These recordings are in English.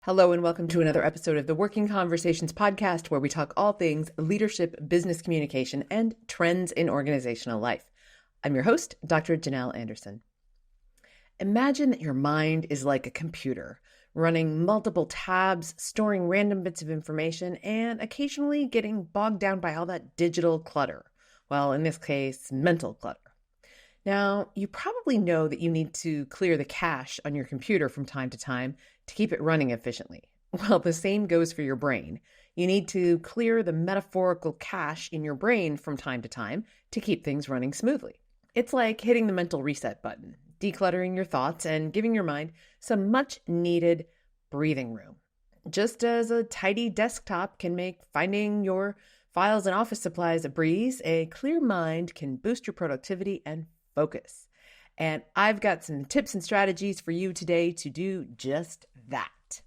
Hello and welcome to another episode of the Working Conversations podcast, where we talk all things leadership, business communication, and trends in organizational life. I'm your host, Dr. Janel Anderson. Imagine that your mind is like a computer, running multiple tabs, storing random bits of information, and occasionally getting bogged down by all that digital clutter. Well, in this case, mental clutter. Now, you probably know that you need to clear the cache on your computer from time to time to keep it running efficiently. Well, the same goes for your brain. You need to clear the metaphorical cache in your brain from time to time to keep things running smoothly. It's like hitting the mental reset button, decluttering your thoughts, and giving your mind some much needed breathing room. Just as a tidy desktop can make finding your files and office supplies a breeze, a clear mind can boost your productivity and focus. And I've got some tips and strategies for you today to do just that.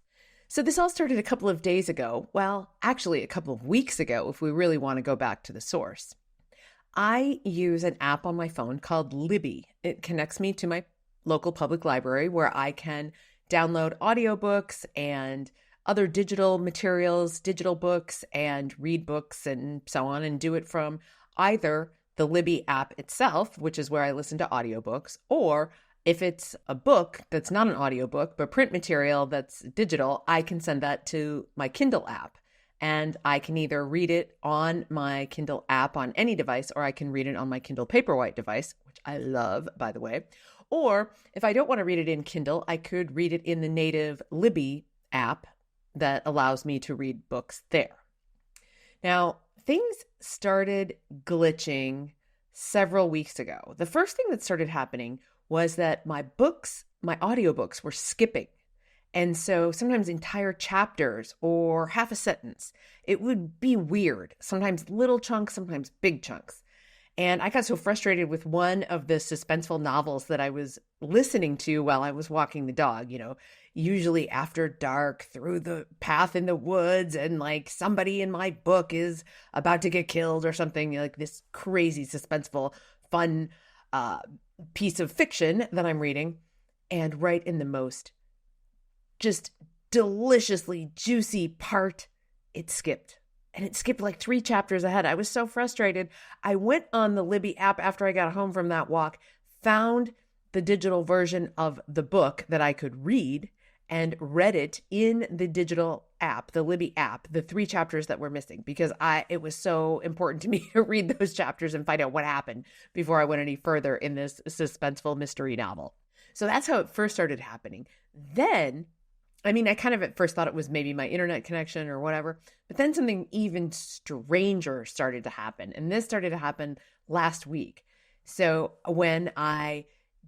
So this all started a couple of days ago. Well, actually a couple of weeks ago, if we really want to go back to the source. I use an app on my phone called Libby. It connects me to my local public library where I can download audiobooks and other digital materials, digital books, and read books and so on, and do it from either the Libby app itself, which is where I listen to audiobooks, or if it's a book that's not an audiobook, but print material that's digital, I can send that to my Kindle app. And I can either read it on my Kindle app on any device, or I can read it on my Kindle Paperwhite device, which I love, by the way. Or if I don't want to read it in Kindle, I could read it in the native Libby app that allows me to read books there. Now, things started glitching several weeks ago. The first thing that started happening was that my audiobooks were skipping. And so sometimes entire chapters or half a sentence, it would be weird. Sometimes little chunks, sometimes big chunks. And I got so frustrated with one of the suspenseful novels that I was listening to while I was walking the dog, usually after dark through the path in the woods, and like somebody in my book is about to get killed or something, like this crazy suspenseful, fun piece of fiction that I'm reading. And right in the most just deliciously juicy part, it skipped. And it skipped like 3 chapters ahead. I was so frustrated. I went on the Libby app after I got home from that walk, found the digital version of the book that I could read, and read it in the digital app, the Libby app, the 3 chapters that were missing, because it was so important to me to read those chapters and find out what happened before I went any further in this suspenseful mystery novel. So that's how it first started happening. Then, I kind of at first thought it was maybe my internet connection or whatever, but then something even stranger started to happen. And this started to happen last week. So when I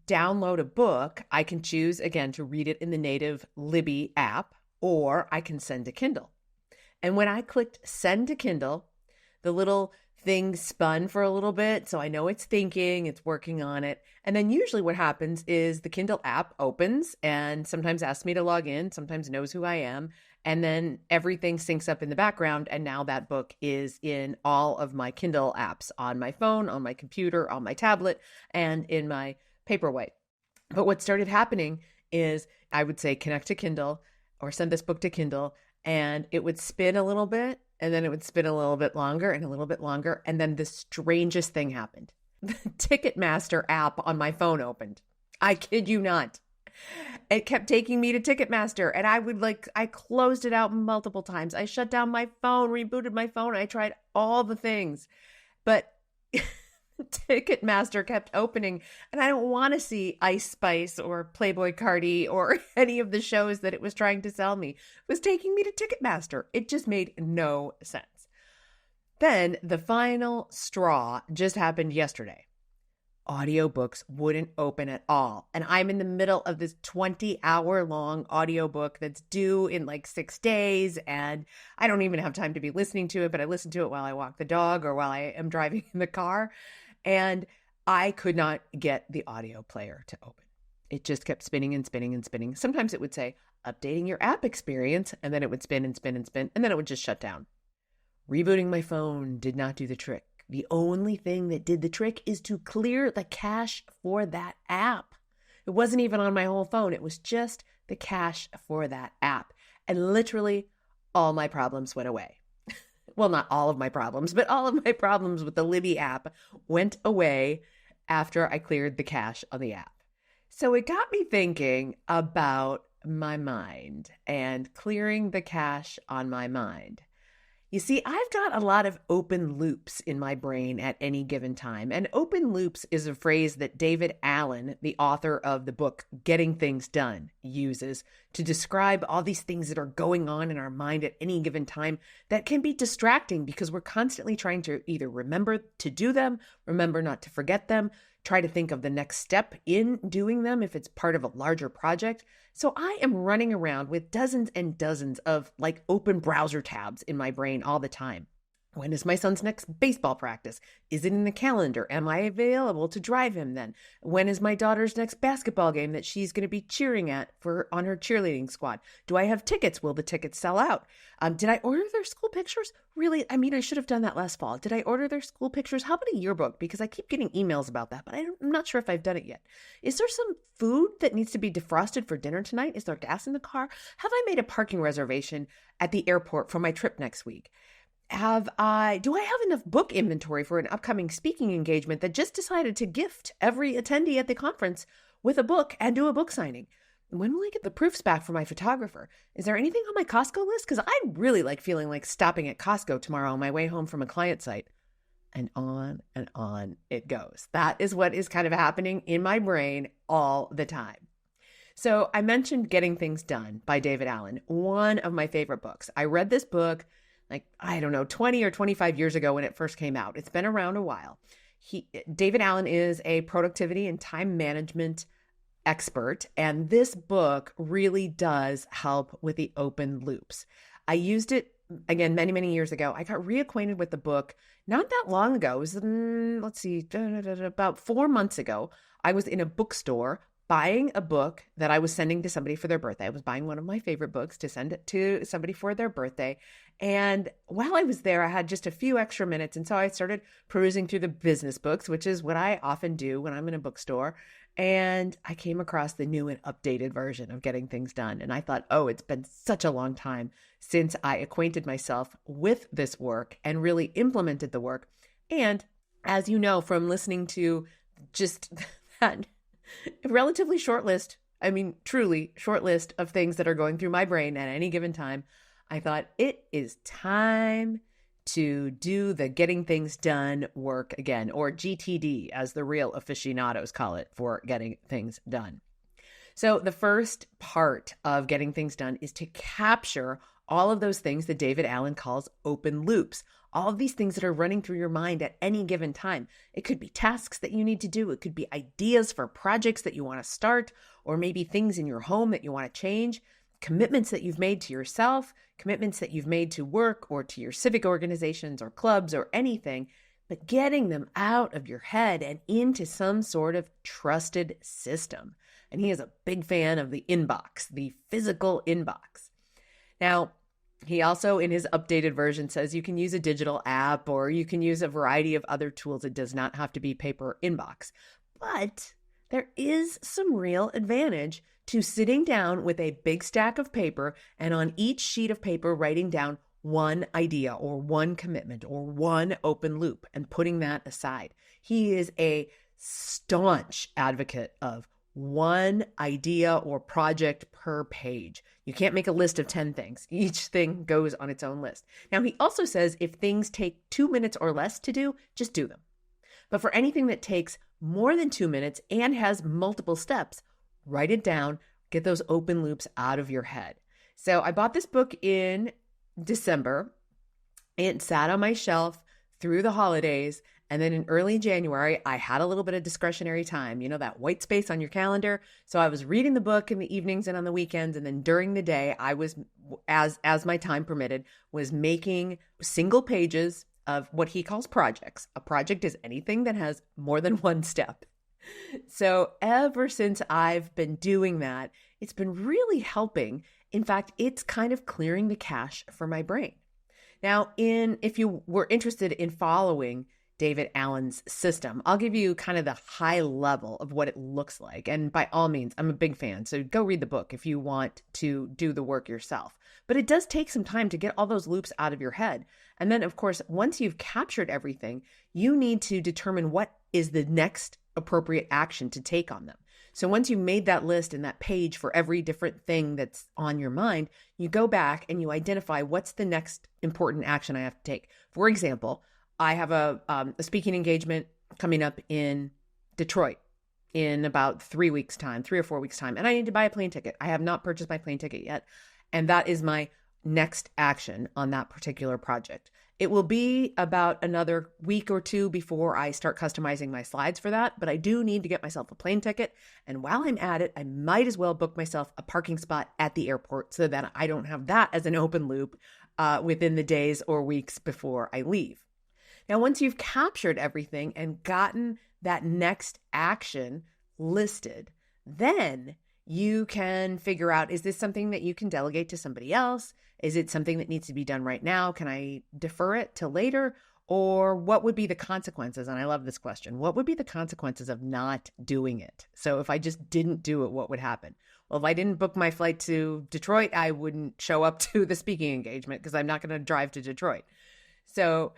download a book, I can choose again to read it in the native Libby app, or I can send to Kindle. And when I clicked send to Kindle, the little thing spun for a little bit. So I know it's thinking, it's working on it. And then usually what happens is the Kindle app opens and sometimes asks me to log in, sometimes knows who I am. And then everything syncs up in the background. And now that book is in all of my Kindle apps on my phone, on my computer, on my tablet, and in my Paperwhite. But what started happening is I would say connect to Kindle or send this book to Kindle, and it would spin a little bit. And then it would spin a little bit longer and a little bit longer. And then the strangest thing happened. The Ticketmaster app on my phone opened. I kid you not. It kept taking me to Ticketmaster. And I closed it out multiple times. I shut down my phone, rebooted my phone. I tried all the things. But Ticketmaster kept opening, and I don't want to see Ice Spice or Playboy Cardi or any of the shows that it was trying to sell me. It was taking me to Ticketmaster. It just made no sense. Then the final straw just happened yesterday. Audiobooks wouldn't open at all. And I'm in the middle of this 20-hour-long audiobook that's due in like 6 days. And I don't even have time to be listening to it, but I listen to it while I walk the dog or while I am driving in the car. And I could not get the audio player to open. It just kept spinning and spinning and spinning. Sometimes it would say, updating your app experience, and then it would spin and spin and spin, and then it would just shut down. Rebooting my phone did not do the trick. The only thing that did the trick is to clear the cache for that app. It wasn't even on my whole phone. It was just the cache for that app. and literally all my problems went away. Well, not all of my problems, but all of my problems with the Libby app went away after I cleared the cache on the app. So it got me thinking about my mind and clearing the cache on my mind. You see, I've got a lot of open loops in my brain at any given time. And open loops is a phrase that David Allen, the author of the book Getting Things Done, uses to describe all these things that are going on in our mind at any given time that can be distracting because we're constantly trying to either remember to do them, remember not to forget them, try to think of the next step in doing them if it's part of a larger project. So I am running around with dozens and dozens of like open browser tabs in my brain all the time. When is my son's next baseball practice? Is it in the calendar? Am I available to drive him then? When is my daughter's next basketball game that she's going to be cheering at on her cheerleading squad? Do I have tickets? Will the tickets sell out? Did I order their school pictures? Really? I mean, I should have done that last fall. Did I order their school pictures? How about a yearbook? Because I keep getting emails about that, but I'm not sure if I've done it yet. Is there some food that needs to be defrosted for dinner tonight? Is there gas in the car? Have I made a parking reservation at the airport for my trip next week? Do I have enough book inventory for an upcoming speaking engagement that just decided to gift every attendee at the conference with a book and do a book signing? When will I get the proofs back from my photographer? Is there anything on my Costco list? Because I really like feeling like stopping at Costco tomorrow on my way home from a client site. And on it goes. That is what is kind of happening in my brain all the time. So I mentioned Getting Things Done by David Allen, one of my favorite books. I read this book 20 or 25 years ago when it first came out. It's been around a while. David Allen is a productivity and time management expert, and this book really does help with the open loops. I used it, again, many, many years ago. I got reacquainted with the book not that long ago. It was, about 4 months ago. I was in a bookstore buying a book that I was sending to somebody for their birthday. I was buying one of my favorite books to send it to somebody for their birthday. And while I was there, I had just a few extra minutes. And so I started perusing through the business books, which is what I often do when I'm in a bookstore. And I came across the new and updated version of Getting Things Done. And I thought, oh, it's been such a long time since I acquainted myself with this work and really implemented the work. And as you know, from listening to just that relatively short list, truly short list of things that are going through my brain at any given time, I thought it is time to do the Getting Things Done work again, or GTD as the real aficionados call it, for getting things done. So the first part of Getting Things Done is to capture all of those things that David Allen calls open loops. All of these things that are running through your mind at any given time. It could be tasks that you need to do. It could be ideas for projects that you want to start, or maybe things in your home that you want to change, commitments that you've made to yourself, commitments that you've made to work or to your civic organizations or clubs or anything, but getting them out of your head and into some sort of trusted system. And he is a big fan of the inbox, the physical inbox. Now, he also, in his updated version, says you can use a digital app or you can use a variety of other tools. It does not have to be paper inbox. But there is some real advantage to sitting down with a big stack of paper and on each sheet of paper writing down one idea or one commitment or one open loop and putting that aside. He is a staunch advocate of one idea or project per page. You can't make a list of 10 things. Each thing goes on its own list. Now, he also says if things take 2 minutes or less to do, just do them. But for anything that takes more than 2 minutes and has multiple steps, write it down, get those open loops out of your head. So I bought this book in December. It sat on my shelf through the holidays. And then in early January, I had a little bit of discretionary time, that white space on your calendar. So I was reading the book in the evenings and on the weekends. And then during the day, I was, as my time permitted, was making single pages of what he calls projects. A project is anything that has more than one step. So ever since I've been doing that, it's been really helping. In fact, it's kind of clearing the cache for my brain. Now, if you were interested in following David Allen's system. I'll give you kind of the high level of what it looks like. And by all means, I'm a big fan. So go read the book if you want to do the work yourself. But it does take some time to get all those loops out of your head. And then, of course, once you've captured everything, you need to determine what is the next appropriate action to take on them. So once you've made that list and that page for every different thing that's on your mind, you go back and you identify what's the next important action I have to take. For example, I have a speaking engagement coming up in Detroit in about 3 weeks' time, 3 or 4 weeks' time, and I need to buy a plane ticket. I have not purchased my plane ticket yet, and that is my next action on that particular project. It will be about another week or two before I start customizing my slides for that, but I do need to get myself a plane ticket. And while I'm at it, I might as well book myself a parking spot at the airport so that I don't have that as an open loop within the days or weeks before I leave. Now, once you've captured everything and gotten that next action listed, then you can figure out, is this something that you can delegate to somebody else? Is it something that needs to be done right now? Can I defer it till later? Or what would be the consequences? And I love this question. What would be the consequences of not doing it? So if I just didn't do it, what would happen? Well, if I didn't book my flight to Detroit, I wouldn't show up to the speaking engagement because I'm not going to drive to Detroit. So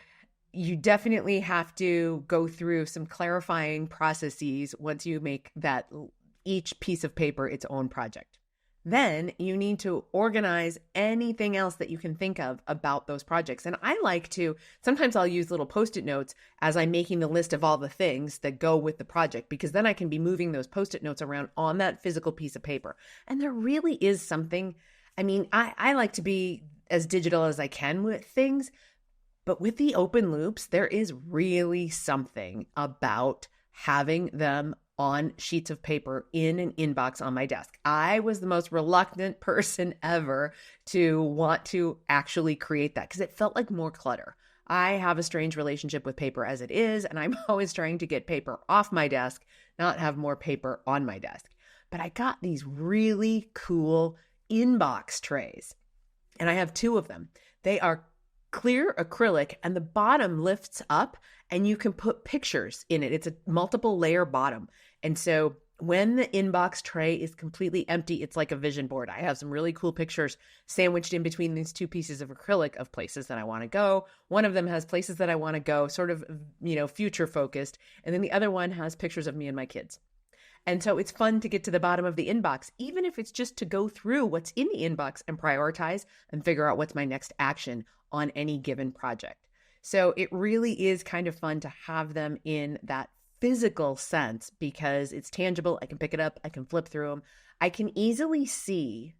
you definitely have to go through some clarifying processes once you make that each piece of paper its own project. Then you need to organize anything else that you can think of about those projects. And I like to, sometimes I'll use little Post-it notes as I'm making the list of all the things that go with the project, because then I can be moving those Post-it notes around on that physical piece of paper. And there really is something, I like to be as digital as I can with things, but with the open loops, there is really something about having them on sheets of paper in an inbox on my desk. I was the most reluctant person ever to want to actually create that because it felt like more clutter. I have a strange relationship with paper as it is, and I'm always trying to get paper off my desk, not have more paper on my desk. But I got these really cool inbox trays, and I have 2 of them. They are clear acrylic, and the bottom lifts up and you can put pictures in it. It's a multiple layer bottom. And so when the inbox tray is completely empty, it's like a vision board. I have some really cool pictures sandwiched in between these 2 pieces of acrylic of places that I want to go. One of them has places that I want to go, sort of, future focused. And then the other one has pictures of me and my kids. And so it's fun to get to the bottom of the inbox, even if it's just to go through what's in the inbox and prioritize and figure out what's my next action on any given project. So it really is kind of fun to have them in that physical sense because it's tangible. I can pick it up. I can flip through them. I can easily see,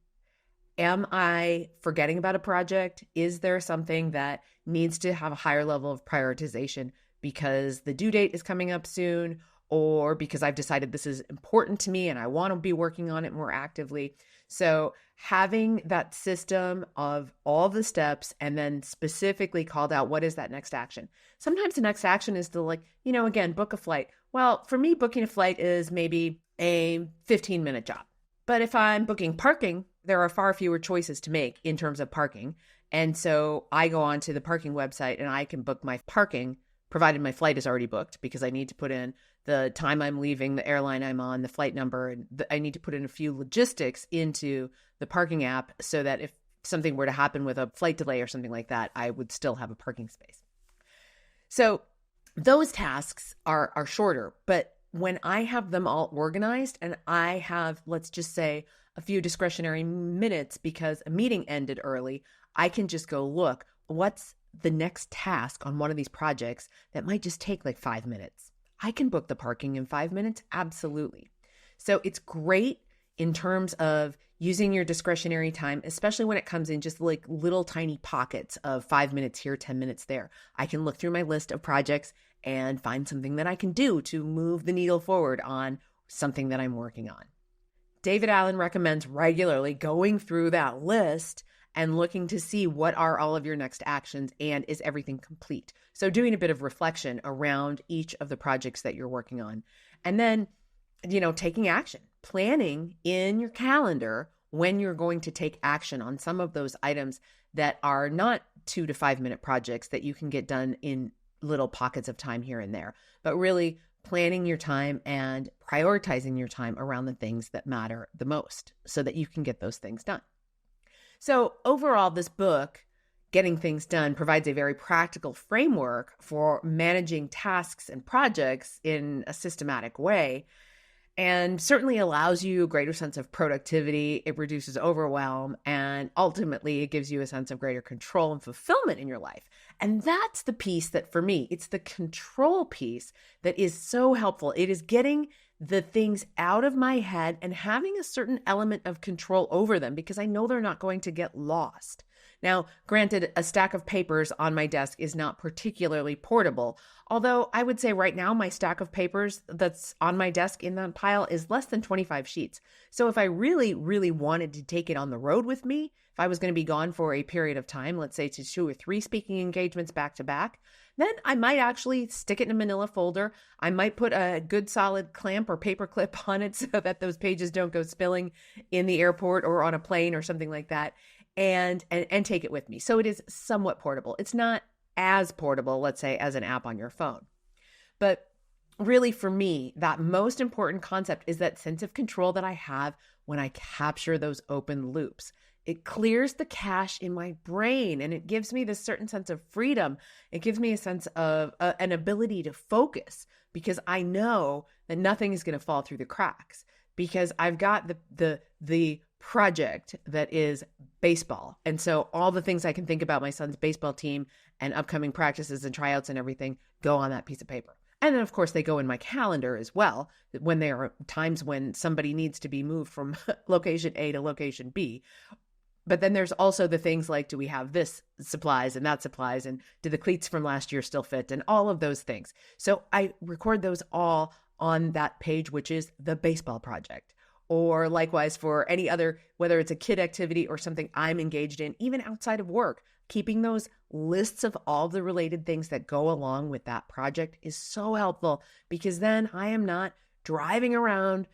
am I forgetting about a project? Is there something that needs to have a higher level of prioritization because the due date is coming up soon, or because I've decided this is important to me and I want to be working on it more actively? So having that system of all the steps and then specifically called out, what is that next action? Sometimes the next action is to again, book a flight. Well, for me, booking a flight is maybe a 15-minute job. But if I'm booking parking, there are far fewer choices to make in terms of parking. And so I go onto the parking website and I can book my parking, provided my flight is already booked, because I need to put in the time I'm leaving, the airline I'm on, the flight number, and I need to put in a few logistics into the parking app so that if something were to happen with a flight delay or something like that, I would still have a parking space. So those tasks are shorter, but when I have them all organized and I have, let's just say, a few discretionary minutes because a meeting ended early, I can just go look, what's the next task on one of these projects that might just take like 5 minutes. I can book the parking in 5 minutes. Absolutely. So it's great in terms of using your discretionary time, especially when it comes in just like little tiny pockets of 5 minutes here, 10 minutes there. I can look through my list of projects and find something that I can do to move the needle forward on something that I'm working on. David Allen recommends regularly going through that list and looking to see what are all of your next actions and is everything complete. So doing a bit of reflection around each of the projects that you're working on. And then, taking action, planning in your calendar when you're going to take action on some of those items that are not 2 to 5 minute projects that you can get done in little pockets of time here and there, but really planning your time and prioritizing your time around the things that matter the most so that you can get those things done. So overall, this book, Getting Things Done, provides a very practical framework for managing tasks and projects in a systematic way, and certainly allows you a greater sense of productivity. It reduces overwhelm, and ultimately it gives you a sense of greater control and fulfillment in your life. And that's the piece that, for me, it's the control piece that is so helpful. It is getting the things out of my head and having a certain element of control over them because I know they're not going to get lost. Now, granted, a stack of papers on my desk is not particularly portable, although I would say right now my stack of papers that's on my desk in that pile is less than 25 sheets. So if I really, really wanted to take it on the road with me, if I was going to be gone for a period of time, let's say to 2 or 3 speaking engagements back to back, then I might actually stick it in a manila folder. I might put a good solid clamp or paper clip on it so that those pages don't go spilling in the airport or on a plane or something like that, and take it with me. So it is somewhat portable. It's not as portable, let's say, as an app on your phone. But really, for me, that most important concept is that sense of control that I have when I capture those open loops. It clears the cache in my brain and it gives me this certain sense of freedom. It gives me a sense of an ability to focus because I know that nothing is going to fall through the cracks because I've got the project that is baseball. And so all the things I can think about my son's baseball team and upcoming practices and tryouts and everything go on that piece of paper. And then, of course, they go in my calendar as well when there are times when somebody needs to be moved from location A to location B. But then there's also the things like, do we have this supplies and that supplies? And do the cleats from last year still fit? And all of those things. So I record those all on that page, which is the baseball project. Or likewise for any other, whether it's a kid activity or something I'm engaged in, even outside of work, keeping those lists of all the related things that go along with that project is so helpful because then I am not driving around,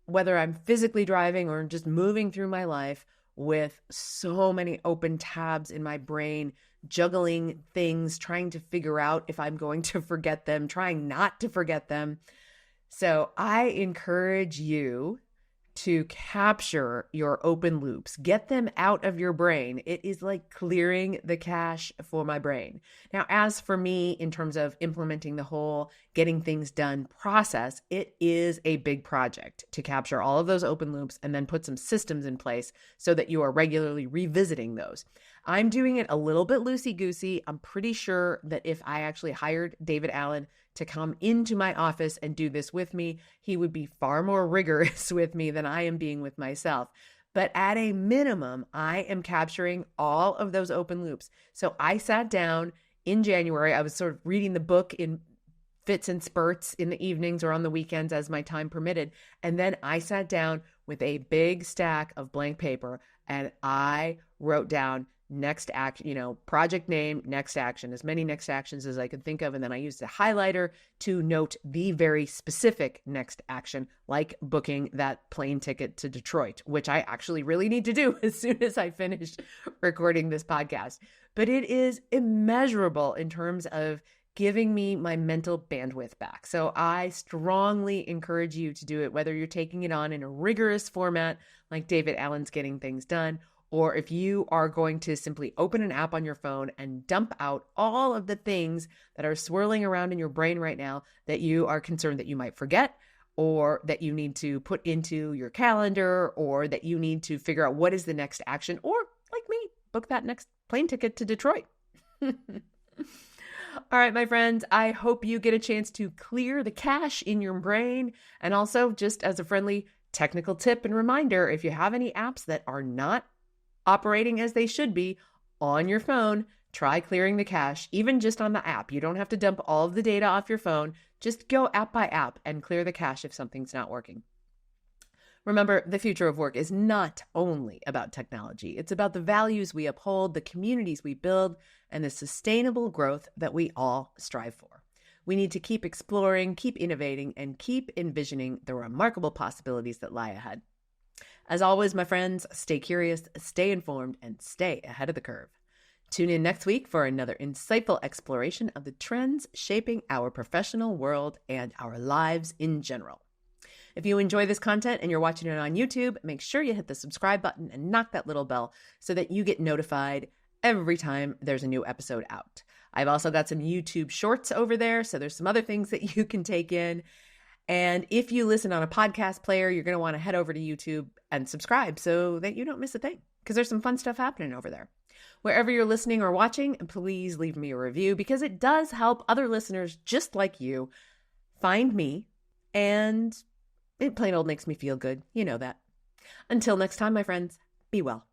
whether I'm physically driving or just moving through my life with so many open tabs in my brain, juggling things, trying to figure out if I'm going to forget them, trying not to forget them. So I encourage you to capture your open loops, get them out of your brain. It is like clearing the cache for my brain. Now, as for me, in terms of implementing the whole getting things done process, it is a big project to capture all of those open loops and then put some systems in place so that you are regularly revisiting those. I'm doing it a little bit loosey-goosey. I'm pretty sure that if I actually hired David Allen to come into my office and do this with me, he would be far more rigorous with me than I am being with myself. But at a minimum, I am capturing all of those open loops. So I sat down in January. I was sort of reading the book in fits and spurts in the evenings or on the weekends as my time permitted. And then I sat down with a big stack of blank paper and I wrote down next action, project name, next action, as many next actions as I could think of. And then I used a highlighter to note the very specific next action, like booking that plane ticket to Detroit, which I actually really need to do as soon as I finish recording this podcast. But it is immeasurable in terms of giving me my mental bandwidth back. So I strongly encourage you to do it, whether you're taking it on in a rigorous format like David Allen's Getting Things Done, or if you are going to simply open an app on your phone and dump out all of the things that are swirling around in your brain right now that you are concerned that you might forget, or that you need to put into your calendar, or that you need to figure out what is the next action, or like me, book that next plane ticket to Detroit. All right, my friends, I hope you get a chance to clear the cache in your brain. And also, just as a friendly technical tip and reminder, if you have any apps that are not operating as they should be on your phone, try clearing the cache, even just on the app. You don't have to dump all of the data off your phone. Just go app by app and clear the cache if something's not working. Remember, the future of work is not only about technology. It's about the values we uphold, the communities we build, and the sustainable growth that we all strive for. We need to keep exploring, keep innovating, and keep envisioning the remarkable possibilities that lie ahead. As always, my friends, stay curious, stay informed, and stay ahead of the curve. Tune in next week for another insightful exploration of the trends shaping our professional world and our lives in general. If you enjoy this content and you're watching it on YouTube, make sure you hit the subscribe button and knock that little bell so that you get notified every time there's a new episode out. I've also got some YouTube shorts over there, so there's some other things that you can take in. And if you listen on a podcast player, you're going to want to head over to YouTube and subscribe so that you don't miss a thing, because there's some fun stuff happening over there. Wherever you're listening or watching, please leave me a review because it does help other listeners just like you find me, and it plain old makes me feel good. You know that. Until next time, my friends, be well.